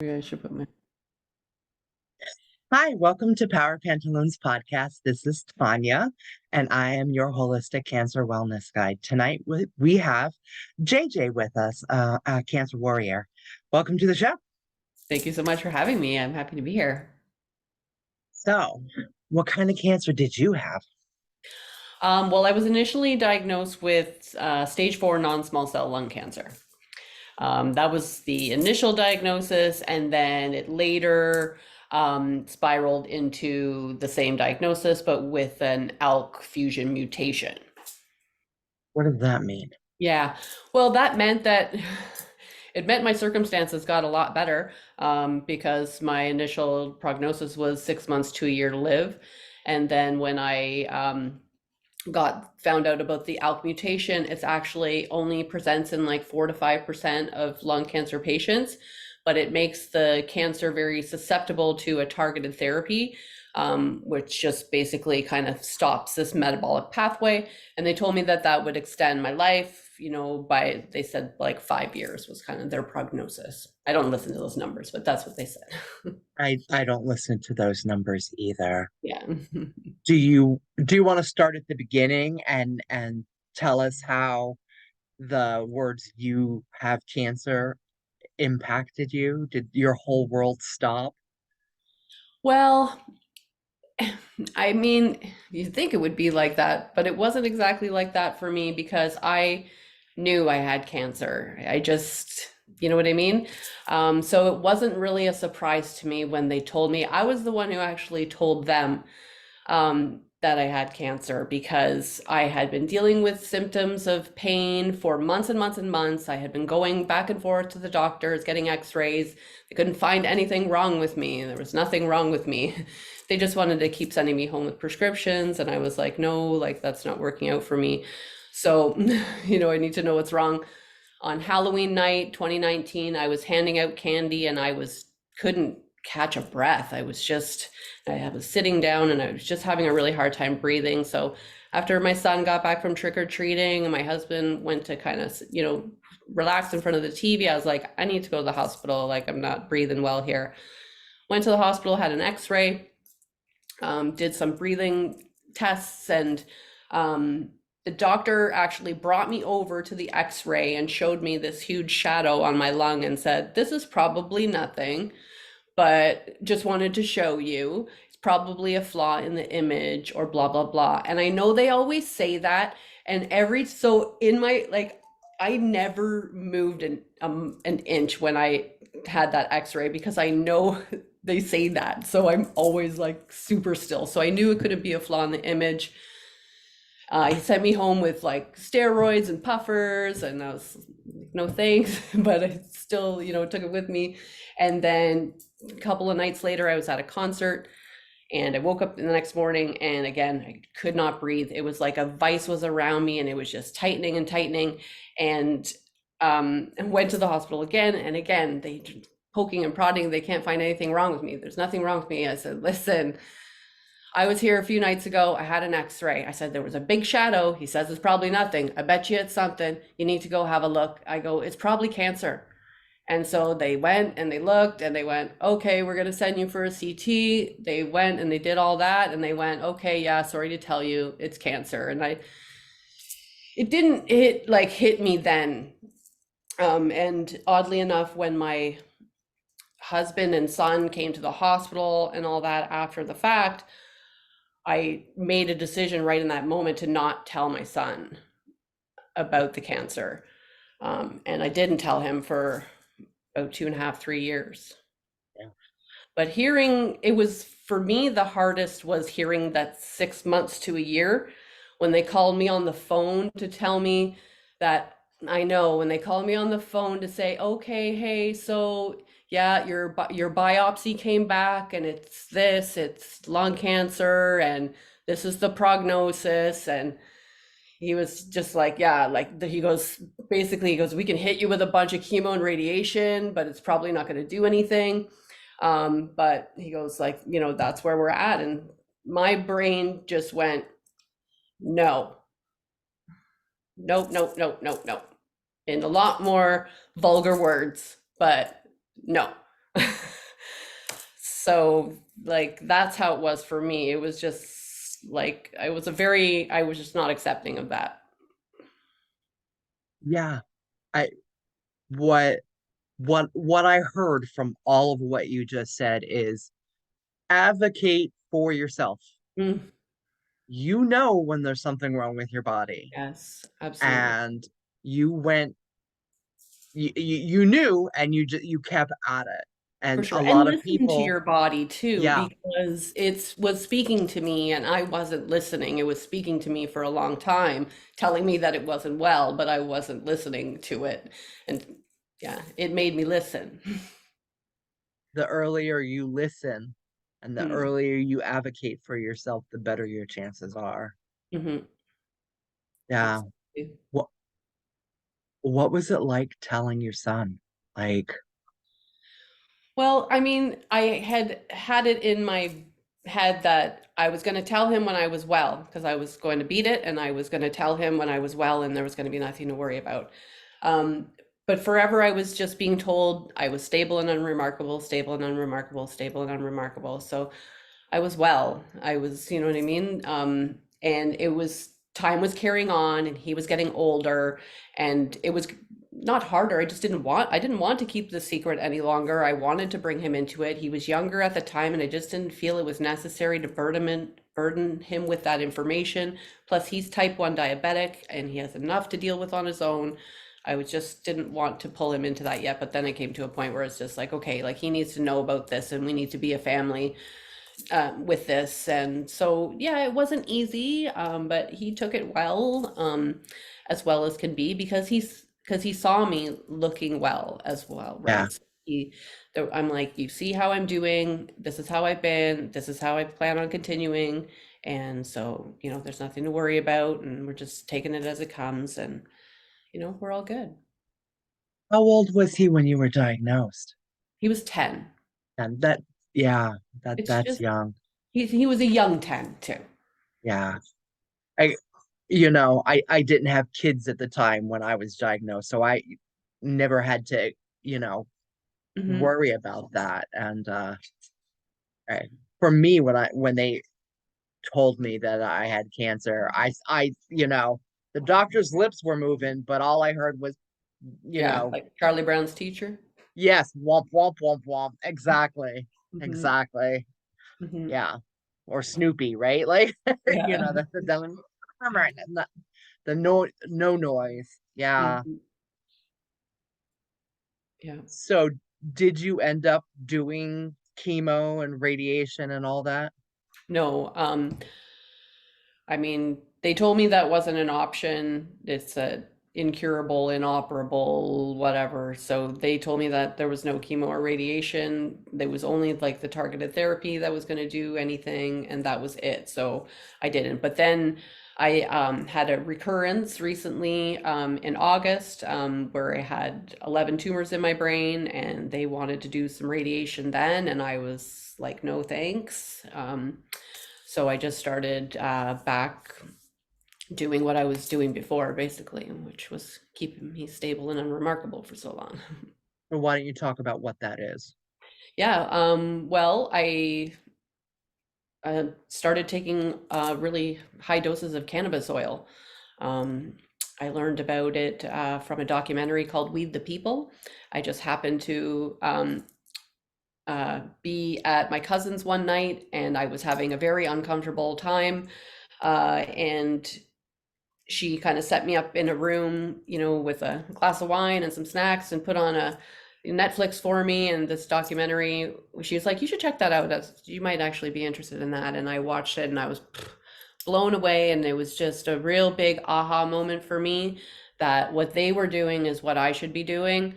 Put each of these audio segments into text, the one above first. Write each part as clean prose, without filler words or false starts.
Maybe I should put my. Hi, welcome to Power Pantaloons podcast. This is Tanya, and I am your holistic cancer wellness guide. Tonight, we have JJ with us, a cancer warrior. Welcome to the show. Thank you so much for having me. I'm happy to be here. So, what kind of cancer did you have? Well, I was initially diagnosed with stage 4 non-small cell lung cancer. That was the initial diagnosis, and then it later spiraled into the same diagnosis, but with an ALK fusion mutation. What does that mean? Yeah, well, that meant that it meant my circumstances got a lot better because my initial prognosis was 6 months to a year to live. And then when I got found out about the ALK mutation, it's actually only presents in like 4 to 5% of lung cancer patients, but it makes the cancer very susceptible to a targeted therapy, which just basically kind of stops this metabolic pathway. And they told me that that would extend my life, by, they said like 5 years was kind of their prognosis. I don't listen to those numbers, but that's what they said. I don't listen to those numbers either. Yeah. Do you want to start at the beginning and tell us how the words "you have cancer" impacted you? Did your whole world stop? Well, I mean, you'd think it would be like that, but it wasn't exactly like that for me because I knew I had cancer. I just, you know what I mean? So it wasn't really a surprise to me when they told me. I was the one who actually told them that I had cancer because I had been dealing with symptoms of pain for months and months and months. I had been going back and forth to the doctors, getting x-rays. They couldn't find anything wrong with me. There was nothing wrong with me. They just wanted to keep sending me home with prescriptions. And I was like, no, like that's not working out for me. So, I need to know what's wrong. On Halloween night, 2019, I was handing out candy and couldn't catch a breath. I was sitting down and I was just having a really hard time breathing. So after my son got back from trick or treating and my husband went to kind of, relax in front of the TV, I was like, I need to go to the hospital. Like, I'm not breathing well here. Went to the hospital, had an x-ray, did some breathing tests, and the doctor actually brought me over to the x-ray and showed me this huge shadow on my lung and said, this is probably nothing, but just wanted to show you. It's probably a flaw in the image or blah, blah, blah. And I know they always say that. And so in my, like, I never moved an inch when I had that x-ray because I know they say that. So I'm always like super still. So I knew it couldn't be a flaw in the image. He sent me home with like steroids and puffers, and I was like, no thanks, but I still, took it with me. And then a couple of nights later, I was at a concert and I woke up the next morning and again, I could not breathe. It was like a vice was around me and it was just tightening and tightening. And went to the hospital again and again. They poking and prodding. They can't find anything wrong with me. There's nothing wrong with me. I said, listen, I was here a few nights ago. I had an x-ray. I said, there was a big shadow. He says, it's probably nothing. I bet you it's something. You need to go have a look. I go, it's probably cancer. And so they went and they looked and they went, okay, we're going to send you for a CT. They went and they did all that. And they went, okay, yeah, sorry to tell you, it's cancer. And it didn't hit me then. And oddly enough, when my husband and son came to the hospital and all that after the fact, I made a decision right in that moment to not tell my son about the cancer. And I didn't tell him for about 2.5, 3 years. Yeah. But for me, the hardest was hearing that 6 months to a year when they called me on the phone to tell me that. I know when they called me on the phone to say, okay, hey, so yeah, your biopsy came back and it's lung cancer and this is the prognosis. And he was just like, yeah, he goes, basically, he goes, we can hit you with a bunch of chemo and radiation, but it's probably not going to do anything. But he goes like, that's where we're at. And my brain just went, no, nope, nope, nope, nope, nope, in a lot more vulgar words, but no. So like that's how it was for me. It was just like I was just not accepting of that. Yeah. I what what I heard from all of what you just said is advocate for yourself. Mm, You know when there's something wrong with your body, yes, absolutely. and you went you knew, and you kept at it. For And sure. a And lot of listen to people, your body too, yeah, because it was speaking to me and I wasn't listening. It was speaking to me for a long time, telling me that it wasn't well, but I wasn't listening to it. And yeah, it made me listen. the earlier you listen and the Mm, earlier you advocate for yourself, the better your chances are. mhm, Yeah. absolutely. What what was it like telling your son? Like, Well, I mean, I had it in my head that I was going to tell him when I was well, because I was going to beat it, and I was going to tell him when I was well, and there was going to be nothing to worry about. Um, but forever I was just being told I was stable and unremarkable, stable and unremarkable, stable and unremarkable. So I was well. I was, you know what I mean? And it was time was carrying on and he was getting older and it was not harder. I didn't want to keep the secret any longer. I wanted to bring him into it. He was younger at the time and I just didn't feel it was necessary to burden him with that information. Plus he's type 1 diabetic and he has enough to deal with on his own. I was just didn't want to pull him into that yet, but then it came to a point where it's just like, okay, like he needs to know about this and we need to be a family with this. And so, yeah, it wasn't easy, but he took it as well as can be because he saw me looking well as well, yeah. right? So I'm like, you see how I'm doing. This is how I've been. This is how I plan on continuing. And so, there's nothing to worry about, and we're just taking it as it comes, and we're all good. How old was he when you were diagnosed? He was 10. And that, yeah, It's that's just young. he was a young 10 too. Yeah. I I didn't have kids at the time when I was diagnosed, so I never had to, you know, Hmm. worry about that. And I- for me, when they told me that I had cancer, the doctor's lips were moving, but all I heard was, you Yeah, know, like Charlie Brown's teacher. yes, womp womp womp womp. Exactly. Hmm. Exactly. Hmm. Yeah. Or Snoopy, right? Like, Yeah. the no noise. Yeah. Mhm. Yeah. So did you end up doing chemo and radiation and all that? No, I mean, they told me that wasn't an option. It's a incurable, inoperable, whatever. So they told me that there was no chemo or radiation. There was only like the targeted therapy that was going to do anything, and that was it. So I didn't. But then I had a recurrence recently in August where I had 11 tumors in my brain, and they wanted to do some radiation then, and I was like, no thanks. So I just started back doing what I was doing before, basically, which was keeping me stable and unremarkable for so long. Or why don't you talk about what that is? Yeah, well, I started taking really high doses of cannabis oil. Um, I learned about it from a documentary called Weed the People. I just happened to be at my cousin's one night and I was having a very uncomfortable time. And she kind of set me up in a room, with a glass of wine and some snacks and put on a Netflix for me and this documentary. She was like, you should check that out. You might actually be interested in that. And I watched it and I was blown away. And it was just a real big aha moment for me that what they were doing is what I should be doing.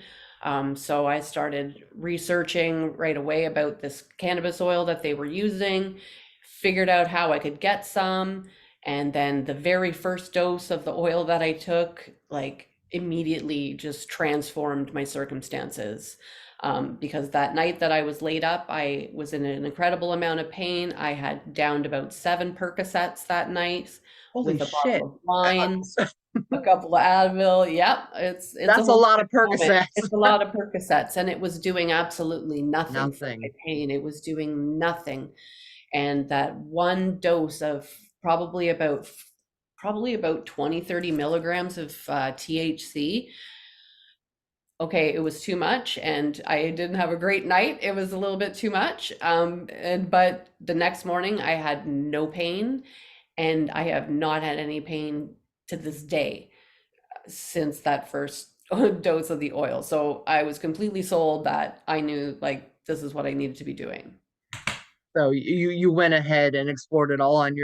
So I started researching right away about this cannabis oil that they were using, figured out how I could get some, and then the very first dose of the oil that I took, like immediately just transformed my circumstances. Because that night that I was laid up, I was in an incredible amount of pain. I had downed about 7 Percocets that night Holy with a bottle shit. of wine. a couple of Advil. Yep, it's a That's a whole lot of nother moment. Percocets. It's a lot of Percocets, and it was doing absolutely nothing for my Nothing. pain. It was doing nothing. And that one dose of probably about 20, 30 milligrams of THC. Okay, it was too much, and I didn't have a great night. It was a little bit too much. And but the next morning I had no pain, and I have not had any pain to this day since that first dose of the oil. So I was completely sold that I knew like this is what I needed to be doing. So you went ahead and explored it all on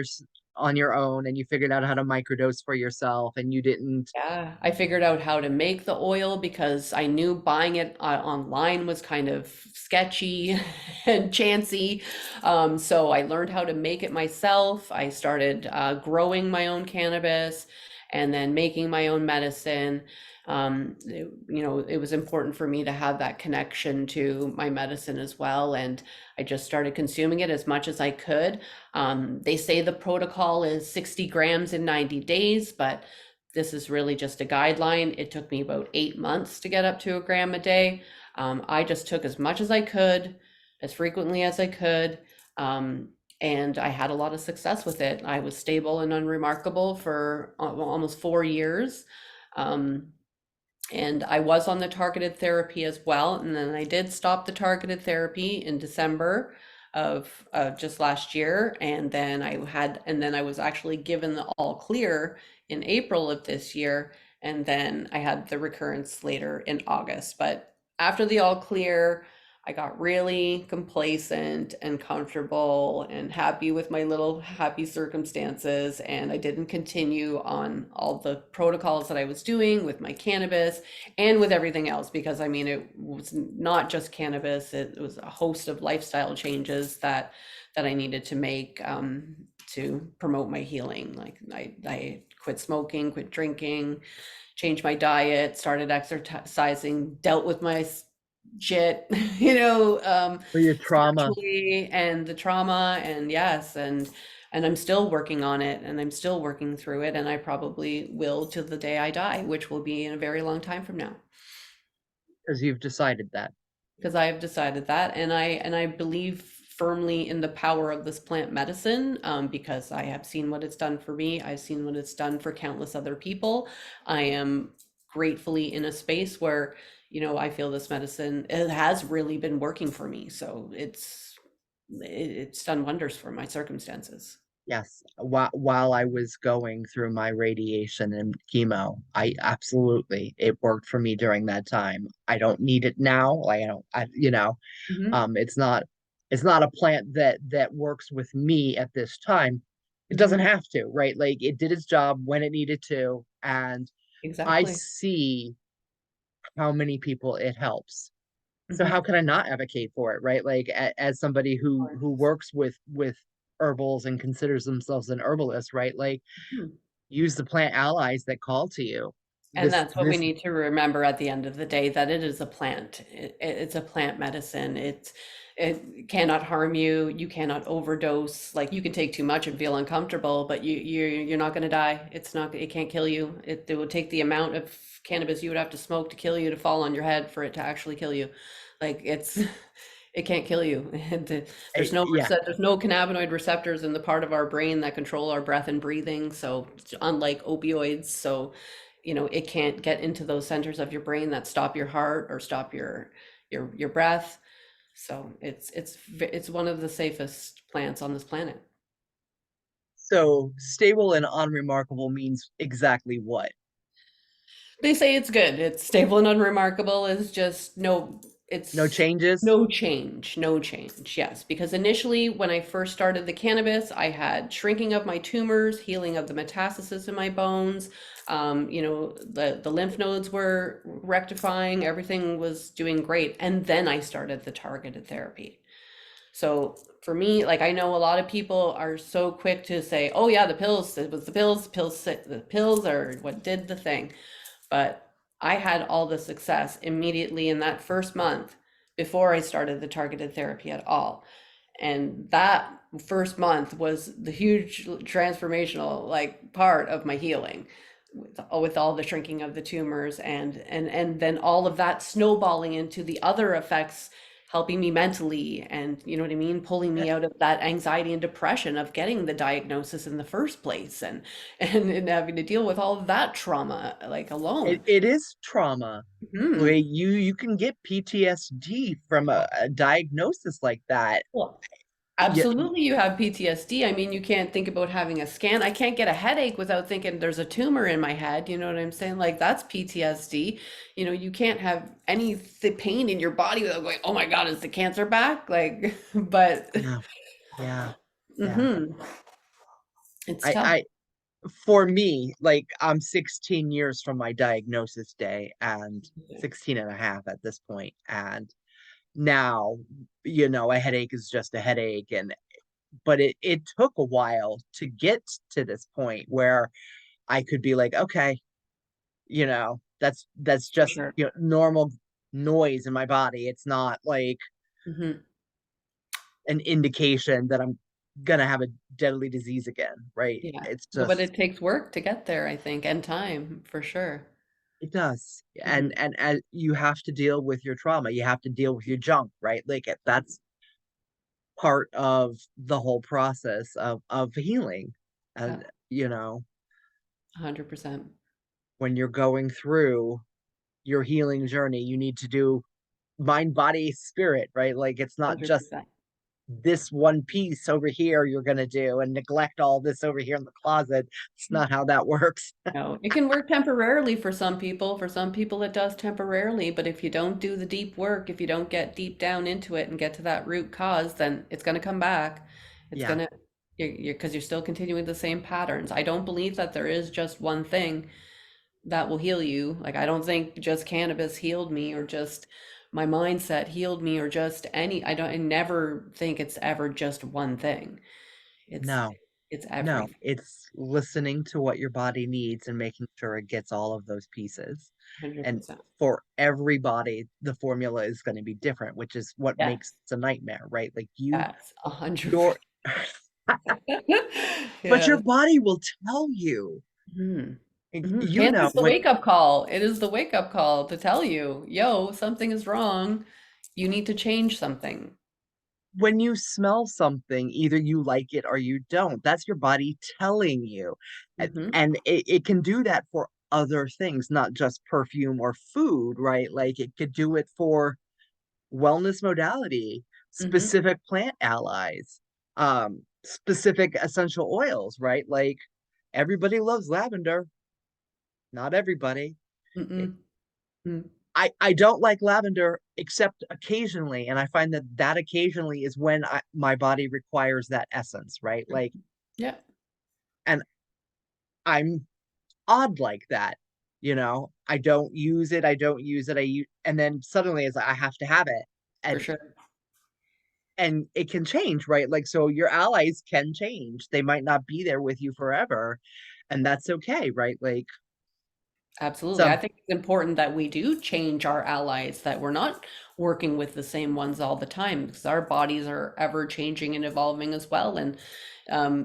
on your own, and you figured out how to microdose for yourself, and you didn't. Yeah, I figured out how to make the oil because I knew buying it online was kind of sketchy and chancy. So I learned how to make it myself. I started growing my own cannabis and then making my own medicine. It was important for me to have that connection to my medicine as well. And I just started consuming it as much as I could. They say the protocol is 60 grams in 90 days, but this is really just a guideline. It took me about 8 months to get up to a gram a day. I just took as much as I could, as frequently as I could. And I had a lot of success with it. I was stable and unremarkable for almost 4 years. Um, and I was on the targeted therapy as well. And then I did stop the targeted therapy in December of just last year. And then I was actually given the all clear in April of this year. And then I had the recurrence later in August. But after the all clear, I got really complacent and comfortable and happy with my little happy circumstances. And I didn't continue on all the protocols that I was doing with my cannabis and with everything else, because I mean, it was not just cannabis, it was a host of lifestyle changes that I needed to make to promote my healing. Like I quit smoking, quit drinking, changed my diet, started exercising, dealt with my shit, For your trauma. spiritually and the trauma, and yes, and I'm still working on it, and I'm still working through it, and I probably will till the day I die, which will be in a very long time from now, Because you've decided that. because I have decided that, and I believe firmly in the power of this plant medicine, because I have seen what it's done for me. I've seen what it's done for countless other people. I am gratefully in a space where, I feel this medicine, it has really been working for me. So it's done wonders for my circumstances. Yes, while I was going through my radiation and chemo, I absolutely it worked for me during that time. I don't need it now. Like I don't, Hmm. it's not a plant that works with me at this time. It doesn't Hmm. have to, right? Like it did its job when it needed to, and I Exactly. see how many people it helps. So how Hmm. can I not advocate for it, right? Like as somebody who works with herbals and considers themselves an herbalist, right? Like use the plant allies that call to you. And This that's what we this need to remember at the end of the day, that it is a plant. It's a plant medicine. It cannot harm you. You cannot overdose. Like you can take too much and feel uncomfortable, but you're not going to die. It can't kill you. It would take the amount of cannabis you would have to smoke to kill you, to fall on your head for it to actually kill you. Like it can't kill you. And yeah. there's no cannabinoid receptors in the part of our brain that control our breath and breathing. So unlike opioids, so it can't get into those centers of your brain that stop your heart or stop your breath. So it's one of the safest plants on this planet. So stable and unremarkable means exactly what? They say it's good. It's stable and unremarkable is just no, No it's changes? no change, no change. Yes, because initially when I first started the cannabis, I had shrinking of my tumors, healing of the metastasis in my bones. The lymph nodes were rectifying, everything was doing great. And then I started the targeted therapy. So for me, like I know a lot of people are so quick to say, "Oh yeah, the pills, it was the pills are what did the thing." But I had all the success immediately in that first month before I started the targeted therapy at all. And that first month was the huge transformational like part of my healing. with all the shrinking of the tumors, and then all of that snowballing into the other effects, helping me mentally, and you know what I mean, pulling Eh, me out of that anxiety and depression of getting the diagnosis in the first place, and having to deal with all of that trauma like alone. it is trauma. Hmm. Like you can get PTSD from a diagnosis like that. Well, Yeah, absolutely, you have PTSD. I mean, you can't think about having a scan. I can't get a headache without thinking there's a tumor in my head. You know what I'm saying? Like that's PTSD. You know, you can't have any pain in your body without going, "Oh my God, is the cancer back?" Like, but yeah, yeah, yeah. hmm, it's I tough. I for me, like I'm 16 years from my diagnosis day and 16 and a half at this point. And now, a headache is just a headache. But it took a while to get to this point where I could be like, okay, that's For just, sure. normal noise in my body. It's not like Hmm. an indication that I'm gonna have a deadly disease again, right? Yeah. It's Well, but just it takes work to get there, I think, and time for sure. it does. And Hmm. and you have to deal with your trauma. You have to deal with your junk, right? Like that's part of the whole process of healing. Yeah, And 100%. when you're going through your healing journey, you need to do mind, body, spirit, right? Like it's not just 100%. this one piece over here you're going to do and neglect all this over here in the closet. It's not how that works. No, it can work temporarily for some people. For some people, it does temporarily. But if you don't do the deep work, if you don't get deep down into it and get to that root cause, then it's going to come back. It's Yeah. going to, because you're still continuing the same patterns. I don't believe that there is just one thing that will heal you. Like, I don't think just cannabis healed me or just my mindset healed me or just I never think it's ever just one thing. It's, No, it's no. everything. It's listening to what your body needs and making sure it gets all of those pieces. And 100%. for everybody, the formula is going to be different, which is what makes Yes. a nightmare, right? Like Yes. 100%. your, but your Yes. body will tell you. Mhm. Like, Mhm. Cancer's the when wake-up call. It is the wake-up call to tell you, yo, something is wrong. You need to change something. when you smell something, either you like it or you don't. That's your body telling you. Hmm. And it can do that for other things, not just perfume or food, right? Like it could do it for wellness modality, Hmm. specific plant allies, specific essential oils, right? Like everybody loves lavender, not everybody. Mm-mm. Mm. I don't like lavender except occasionally, and I find that occasionally is when my body requires that essence, right? Like, Yeah, and I'm odd like that, I don't use it, I don't use it, and then suddenly it's like I have to have it, for and sure. it can change, right? Like, so your allies can change; they might not be there with you forever, and that's okay, right? Like Absolutely. I some, think it's important that we do change our allies, that we're not working with the same ones all the time because our bodies are ever changing and evolving as well. And,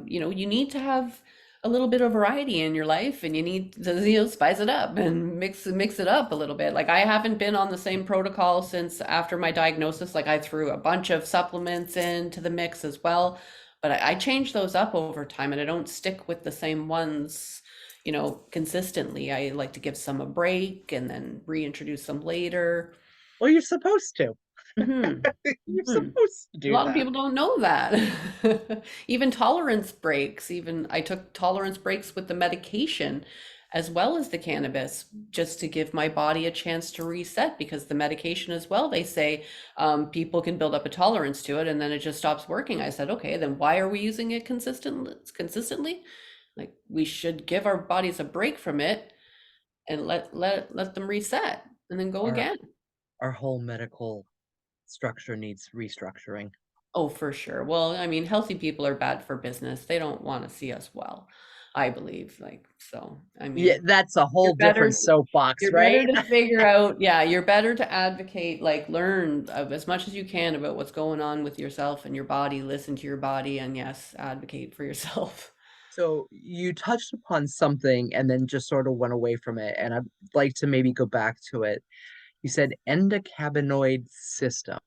you need to have a little bit of variety in your life and you need to, spice it up and mix it up a little bit. Like I haven't been on the same protocol since after my diagnosis. Like I threw a bunch of supplements into the mix as well, but I changed those up over time and I don't stick with the same ones consistently. I like to give some a break and then reintroduce them later. well, you're supposed to. Hmm. You're Hmm. supposed to A do lot of that. people don't know that. Even tolerance breaks, even I took tolerance breaks with the medication as well as the cannabis, just to give my body a chance to reset because the medication as well, they say people can build up a tolerance to it and then it just stops working. I said, okay, then why are we using it consistently? Like we should give our bodies a break from it and let them reset and then go Our again. our whole medical structure needs restructuring. Oh, for sure. Well, I mean, healthy people are bad for business. They don't want to see us well, I believe. Like, so, I Yeah, mean, that's a you're whole different better soapbox, you're better right? to figure out, yeah, you're better to advocate, like learn of as much as you can about what's going on with yourself and your body, listen to your body, and yes, advocate for yourself. So you touched upon something and then just sort of went away from it, and I'd like to maybe go back to it. You said endocannabinoid system.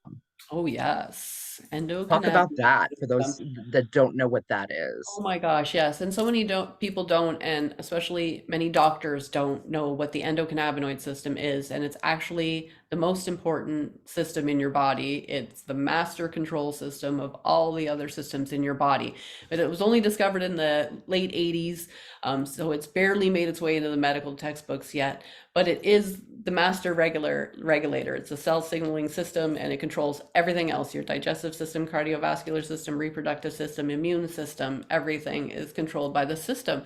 Oh, yes. Talk about Endocannabinoid that for system. those that don't know what that Oh is. my gosh, yes. And so many don't people don't, and especially many doctors don't know what the endocannabinoid system is. And it's actually the most important system in your body. It's the master control system of all the other systems in your body. But it was only discovered in the late 80s. So it's barely made its way into the medical textbooks yet. But it is the master regulator. It's a cell signaling system and it controls everything else, your digestive system, cardiovascular system, reproductive system, immune system. Everything is controlled by the system.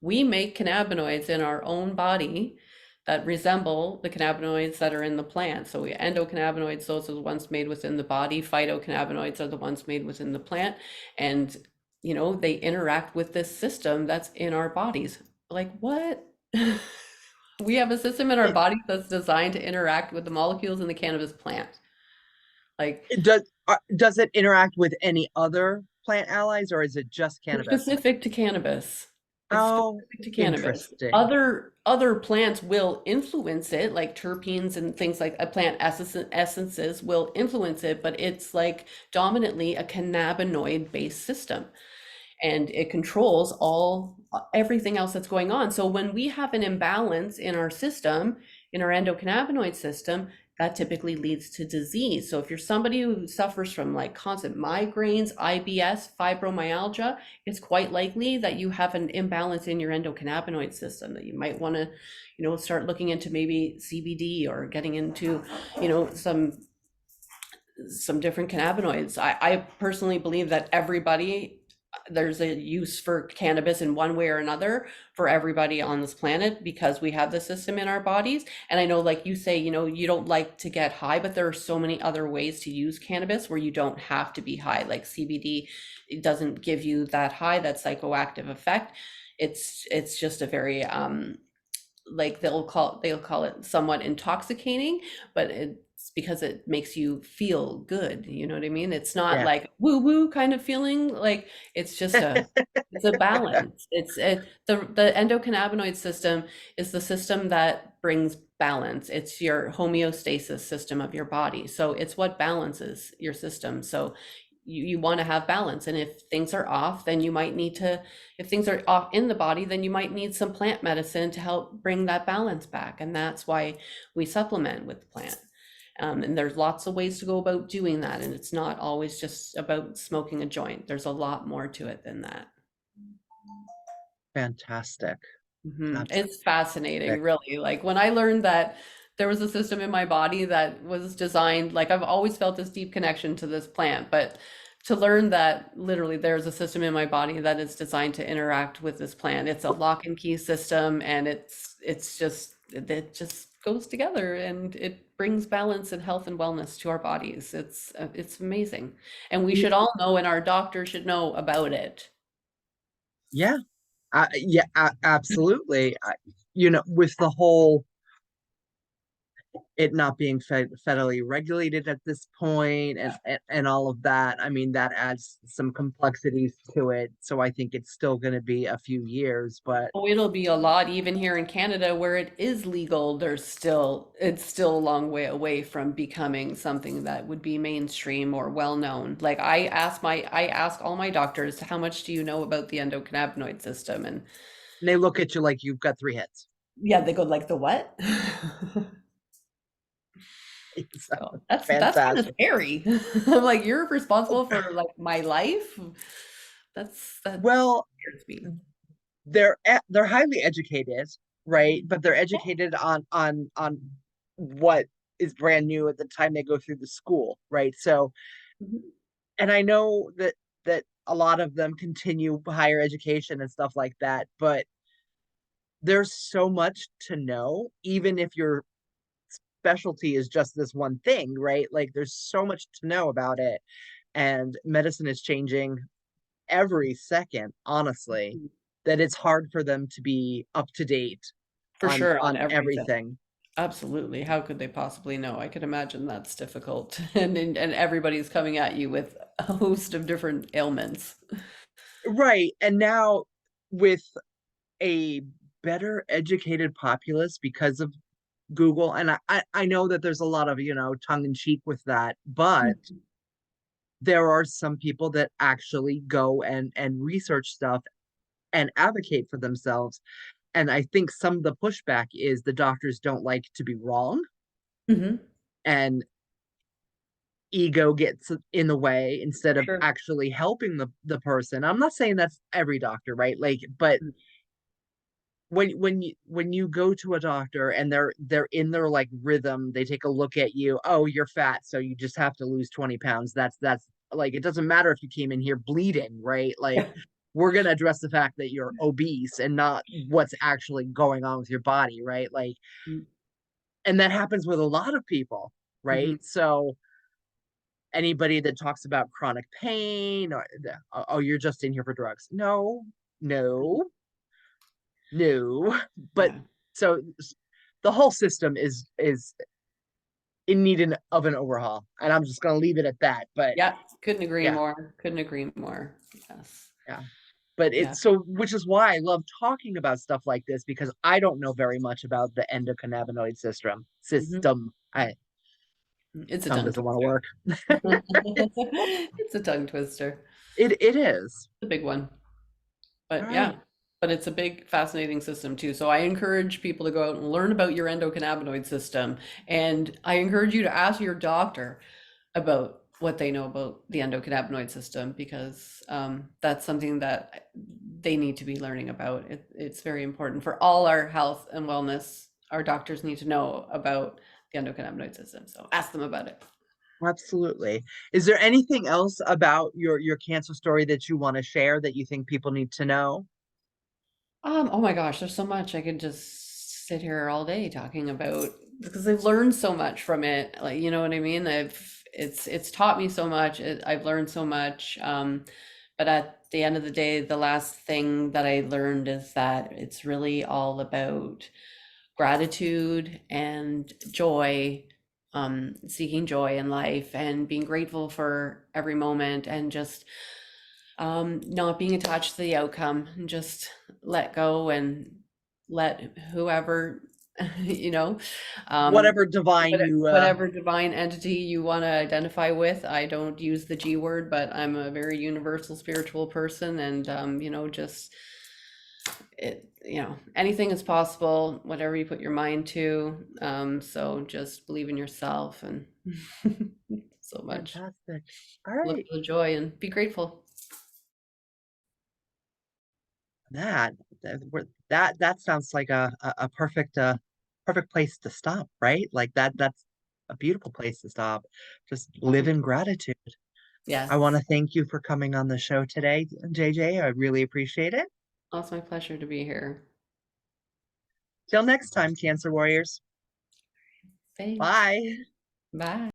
We make cannabinoids in our own body that resemble the cannabinoids that are in the plant. So we endocannabinoids, those are the ones made within the body. Phytocannabinoids are the ones made within the plant. And they interact with this system that's in our bodies. Like what? We have a system in our It, body that's designed to interact with the molecules in the cannabis plant. Like it does it interact with any other plant allies, or is it just it's cannabis? specific to cannabis. It's Oh, specific to cannabis. interesting. Other plants will influence it, like terpenes and things like plant essences will influence it, but it's like dominantly a cannabinoid based system. And it controls everything else that's going on. So when we have an imbalance in our system, in our endocannabinoid system, that typically leads to disease. So if you're somebody who suffers from like constant migraines, IBS, fibromyalgia, it's quite likely that you have an imbalance in your endocannabinoid system, that you might want to, start looking into maybe CBD or getting into, some different cannabinoids. I personally believe that there's a use for cannabis in one way or another for everybody on this planet because we have the system in our bodies. And I know, like you say, you don't like to get high, but there are so many other ways to use cannabis where you don't have to be high. Like CBD, it doesn't give you that high, that psychoactive effect. It's just a very like they'll call it somewhat intoxicating, but it's because it makes you feel good. You know what I mean? It's not Yeah. like woo woo kind of feeling. Like it's a balance. The endocannabinoid system is the system that brings balance. It's your homeostasis system of your body. So it's what balances your system. So you want to have balance. And if things are off, then you might need to, if things are off in the body, then you might need some plant medicine to help bring that balance back. And that's why we supplement with the plant. And there's lots of ways to go about doing that. And it's not always just about smoking a joint. There's a lot more to it than that. Fantastic. It's fascinating, Fantastic. really. Like when I learned that there was a system in my body that was designed, like I've always felt this deep connection to this plant, but to learn that literally there's a system in my body that is designed to interact with this plant. It's a lock and key system, and it just goes together and it brings balance and health and wellness to our bodies. It's amazing. And we Y- should all know, and our doctor should know about it. Yeah. Yeah, absolutely. With the whole it not being federally regulated at this point and all of that, I mean, that adds some complexities to it. So I think it's still going to be a few years, but Oh, it'll be a lot even here in Canada where it is legal. It's still a long way away from becoming something that would be mainstream or well known. Like I ask all my doctors, how much do you know about the endocannabinoid system? And they look at you like you've got three hits. yeah, they go like the what? So, So that's kind of fantastic. scary. I'm like, you're responsible for like my life. That Well, scares me. they're highly educated, right? But they're educated on what is brand new at the time they go through the school, right? So, Mhm. and I know that a lot of them continue higher education and stuff like that, but there's so much to know, even if your specialty is just this one thing, right? Like there's so much to know about it, and medicine is changing every second, honestly, that it's hard for them to be up to date For sure on on everything. everything. Absolutely. How could they possibly know? I could imagine that's difficult. And everybody's coming at you with a host of different ailments. Right. And now with a better educated populace because of Google, and I know that there's a lot of, tongue in cheek with that, but there are some people that actually go and research stuff and advocate for themselves. And I think some of the pushback is the doctors don't like to be wrong, Mhm. and ego gets in the way instead of Sure. actually helping the person. I'm not saying that's every doctor, right? Like, but Mm. when you go to a doctor and they're in their like rhythm, they take a look at you. Oh, you're fat, so you just have to lose 20 pounds. That's like, it doesn't matter if you came in here bleeding, right? Like, we're going to address the fact that you're obese and not what's actually going on with your body, right? Like, Mm. and that happens with a lot of people, right? Mhm. So anybody that talks about chronic pain, or oh, you're just in here for drugs. No, no, no. But Yeah. so the whole system is in need of an overhaul, and I'm just gonna leave it at that. But Yeah, couldn't agree yeah, more. Couldn't agree more. Yes. yeah. But Yeah. it's so, which is why I love talking about stuff like this, because I don't know very much about the endocannabinoid system. Mhm. I It's a tongue tongue doesn't want to twister. work. It's a tongue twister. It is. The big one. All But yeah, right. but it's a big, fascinating system too. So I encourage people to go out and learn about your endocannabinoid system. And I encourage you to ask your doctor about what they know about the endocannabinoid system, because that's something that they need to be learning about. It's very important for all our health and wellness. Our doctors need to know about the endocannabinoid system. So ask them about it. Absolutely. Is there anything else about your cancer story that you want to share that you think people need to know? Oh my gosh, there's so much I could just sit here all day talking about, because I've learned so much from it. Like, you know what I mean? It's taught me so much. I've learned so much. But at the end of the day, the last thing that I learned is that it's really all about gratitude and joy, seeking joy in life and being grateful for every moment, and just not being attached to the outcome, and just let go and let whoever, you know, um, Whatever divine you whatever divine entity you want to identify with. I don't use the G word, but I'm a very universal spiritual person, and just anything is possible, whatever you put your mind to. So just believe in yourself, and so much. fantastic. All Look right. for the joy and be grateful. That that sounds like a perfect place to stop, right? Like that's a beautiful place to stop. Just live in gratitude. I want Yes. to thank you for coming on the show today, JJ. I really appreciate it. Oh, it's my pleasure to be here. Till next time, Cancer Warriors. Thanks. Bye. Bye.